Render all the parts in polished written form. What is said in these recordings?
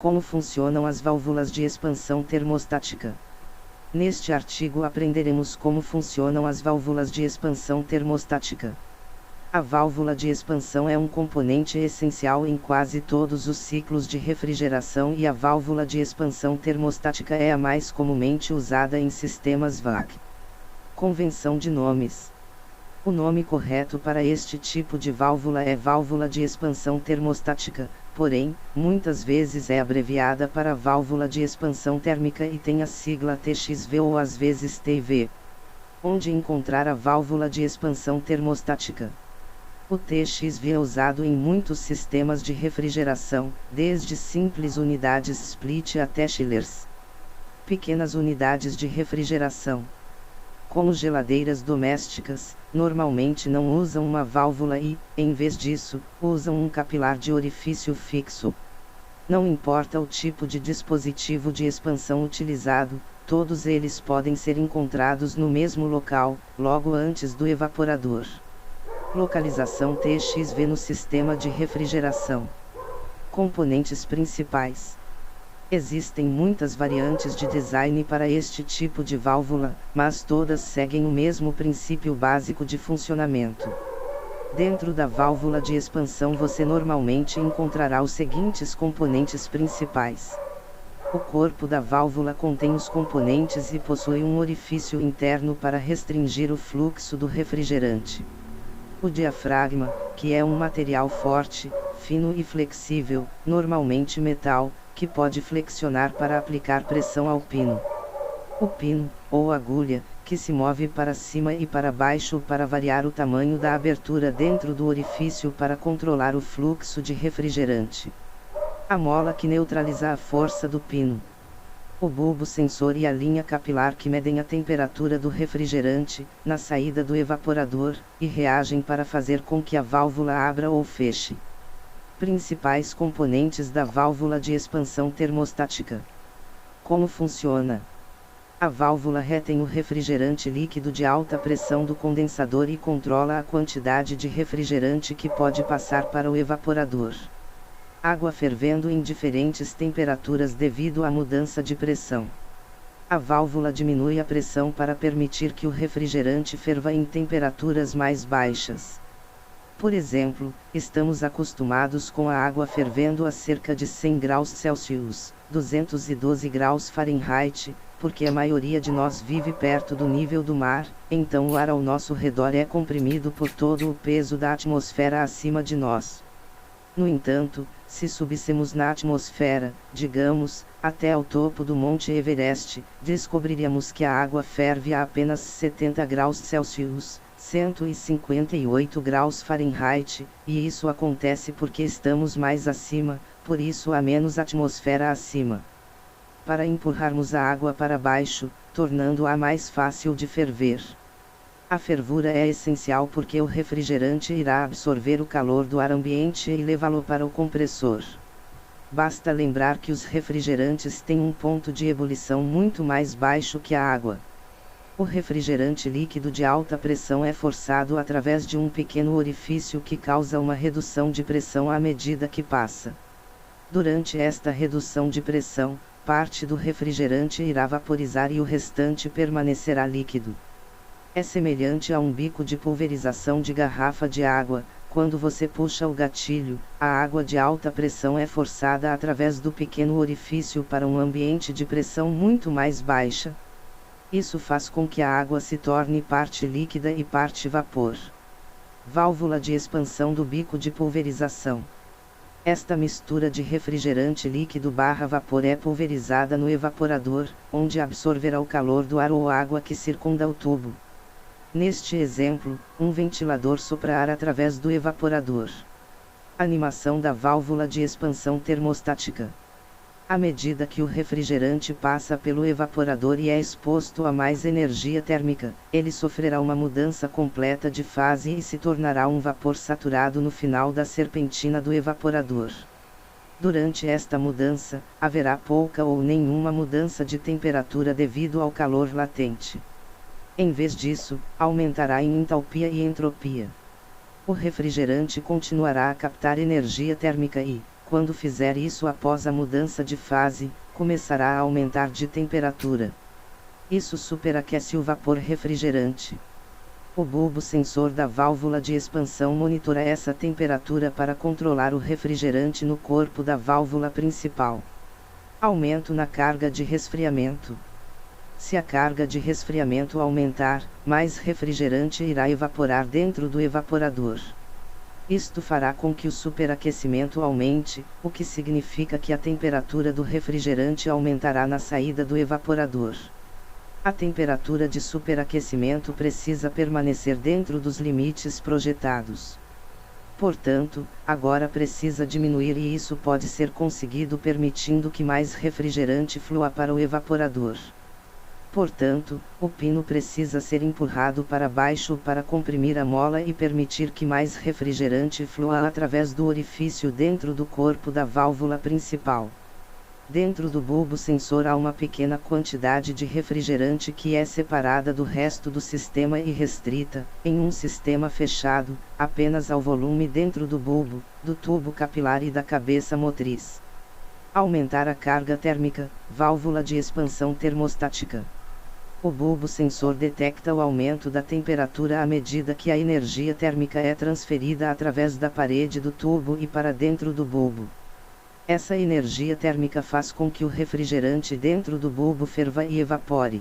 Como funcionam as válvulas de expansão termostática? Neste artigo aprenderemos como funcionam as válvulas de expansão termostática. A válvula de expansão é um componente essencial em quase todos os ciclos de refrigeração e a válvula de expansão termostática é a mais comumente usada em sistemas VAC. Convenção de nomes. O nome correto para este tipo de válvula é válvula de expansão termostática, porém, muitas vezes é abreviada para válvula de expansão térmica e tem a sigla TXV ou às vezes TIV. Onde encontrar a válvula de expansão termostática? O TXV é usado em muitos sistemas de refrigeração, desde simples unidades split até chillers. Pequenas unidades de refrigeração, como geladeiras domésticas, normalmente não usam uma válvula e, em vez disso, usam um capilar de orifício fixo. Não importa o tipo de dispositivo de expansão utilizado, todos eles podem ser encontrados no mesmo local, logo antes do evaporador. Localização TXV no sistema de refrigeração. Componentes principais. Existem muitas variantes de design para este tipo de válvula, mas todas seguem o mesmo princípio básico de funcionamento. Dentro da válvula de expansão você normalmente encontrará os seguintes componentes principais. O corpo da válvula contém os componentes e possui um orifício interno para restringir o fluxo do refrigerante. O diafragma, que é um material forte, fino e flexível, normalmente metal, que pode flexionar para aplicar pressão ao pino. O pino, ou agulha, que se move para cima e para baixo para variar o tamanho da abertura dentro do orifício para controlar o fluxo de refrigerante. A mola que neutraliza a força do pino. O bulbo sensor e a linha capilar que medem a temperatura do refrigerante, na saída do evaporador, e reagem para fazer com que a válvula abra ou feche. Principais componentes da válvula de expansão termostática. Como funciona? A válvula retém o refrigerante líquido de alta pressão do condensador e controla a quantidade de refrigerante que pode passar para o evaporador. Água fervendo em diferentes temperaturas devido à mudança de pressão. A válvula diminui a pressão para permitir que o refrigerante ferva em temperaturas mais baixas. Por exemplo, estamos acostumados com a água fervendo a cerca de 100 graus Celsius, 212 graus Fahrenheit, porque a maioria de nós vive perto do nível do mar, então o ar ao nosso redor é comprimido por todo o peso da atmosfera acima de nós. No entanto, se subíssemos na atmosfera, digamos, até ao topo do Monte Everest, descobriríamos que a água ferve a apenas 70 graus Celsius, 158 graus Fahrenheit, e isso acontece porque estamos mais acima, por isso há menos atmosfera acima. Para empurrarmos a água para baixo, tornando-a mais fácil de ferver. A fervura é essencial porque o refrigerante irá absorver o calor do ar ambiente e levá-lo para o compressor. Basta lembrar que os refrigerantes têm um ponto de ebulição muito mais baixo que a água. O refrigerante líquido de alta pressão é forçado através de um pequeno orifício que causa uma redução de pressão à medida que passa. Durante esta redução de pressão, parte do refrigerante irá vaporizar e o restante permanecerá líquido. É semelhante a um bico de pulverização de garrafa de água. Quando você puxa o gatilho, a água de alta pressão é forçada através do pequeno orifício para um ambiente de pressão muito mais baixa. Isso faz com que a água se torne parte líquida e parte vapor. Válvula de expansão do bico de pulverização. Esta mistura de refrigerante líquido/vapor é pulverizada no evaporador, onde absorverá o calor do ar ou água que circunda o tubo. Neste exemplo, um ventilador sopra ar através do evaporador. Animação da válvula de expansão termostática. À medida que o refrigerante passa pelo evaporador e é exposto a mais energia térmica, ele sofrerá uma mudança completa de fase e se tornará um vapor saturado no final da serpentina do evaporador. Durante esta mudança, haverá pouca ou nenhuma mudança de temperatura devido ao calor latente. Em vez disso, aumentará em entalpia e entropia. O refrigerante continuará a captar energia térmica e, Quando fizer isso após a mudança de fase, começará a aumentar de temperatura. Isso superaquece o vapor refrigerante. O bulbo sensor da válvula de expansão monitora essa temperatura para controlar o refrigerante no corpo da válvula principal. Aumento na carga de resfriamento. Se a carga de resfriamento aumentar, mais refrigerante irá evaporar dentro do evaporador. Isto fará com que o superaquecimento aumente, o que significa que a temperatura do refrigerante aumentará na saída do evaporador. A temperatura de superaquecimento precisa permanecer dentro dos limites projetados. Portanto, agora precisa diminuir e isso pode ser conseguido permitindo que mais refrigerante flua para o evaporador. Portanto, o pino precisa ser empurrado para baixo para comprimir a mola e permitir que mais refrigerante flua através do orifício dentro do corpo da válvula principal. Dentro do bulbo sensor há uma pequena quantidade de refrigerante que é separada do resto do sistema e restrita, em um sistema fechado, apenas ao volume dentro do bulbo, do tubo capilar e da cabeça motriz. Aumentar a carga térmica, válvula de expansão termostática. O bulbo sensor detecta o aumento da temperatura à medida que a energia térmica é transferida através da parede do tubo e para dentro do bulbo. Essa energia térmica faz com que o refrigerante dentro do bulbo ferva e evapore.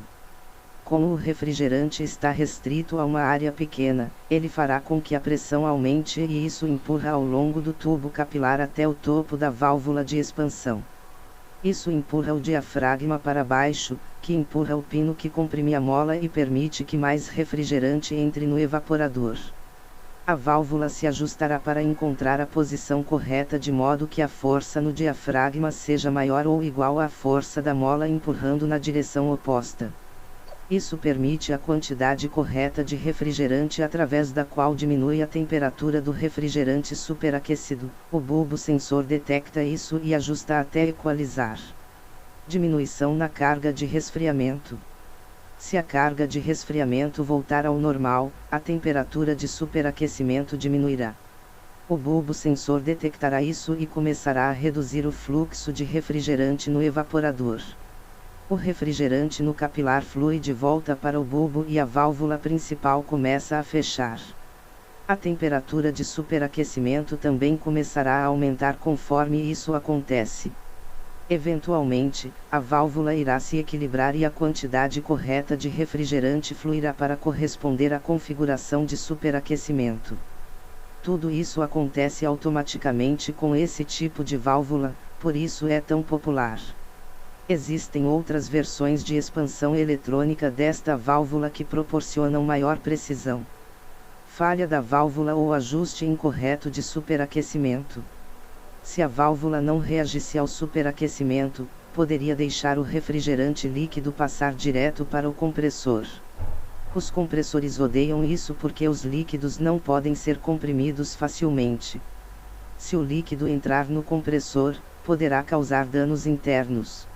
Como o refrigerante está restrito a uma área pequena, ele fará com que a pressão aumente e isso empurra ao longo do tubo capilar até o topo da válvula de expansão. Isso empurra o diafragma para baixo, que empurra o pino que comprime a mola e permite que mais refrigerante entre no evaporador. A válvula se ajustará para encontrar a posição correta de modo que a força no diafragma seja maior ou igual à força da mola empurrando na direção oposta. Isso permite a quantidade correta de refrigerante através da qual diminui a temperatura do refrigerante superaquecido. O bulbo sensor detecta isso e ajusta até equalizar. Diminuição na carga de resfriamento. Se a carga de resfriamento voltar ao normal, a temperatura de superaquecimento diminuirá. O bulbo sensor detectará isso e começará a reduzir o fluxo de refrigerante no evaporador. O refrigerante no capilar flui de volta para o bulbo e a válvula principal começa a fechar. A temperatura de superaquecimento também começará a aumentar conforme isso acontece. Eventualmente, a válvula irá se equilibrar e a quantidade correta de refrigerante fluirá para corresponder à configuração de superaquecimento. Tudo isso acontece automaticamente com esse tipo de válvula, por isso é tão popular. Existem outras versões de expansão eletrônica desta válvula que proporcionam maior precisão. Falha da válvula ou ajuste incorreto de superaquecimento. Se a válvula não reagisse ao superaquecimento, poderia deixar o refrigerante líquido passar direto para o compressor. Os compressores odeiam isso porque os líquidos não podem ser comprimidos facilmente. Se o líquido entrar no compressor, poderá causar danos internos.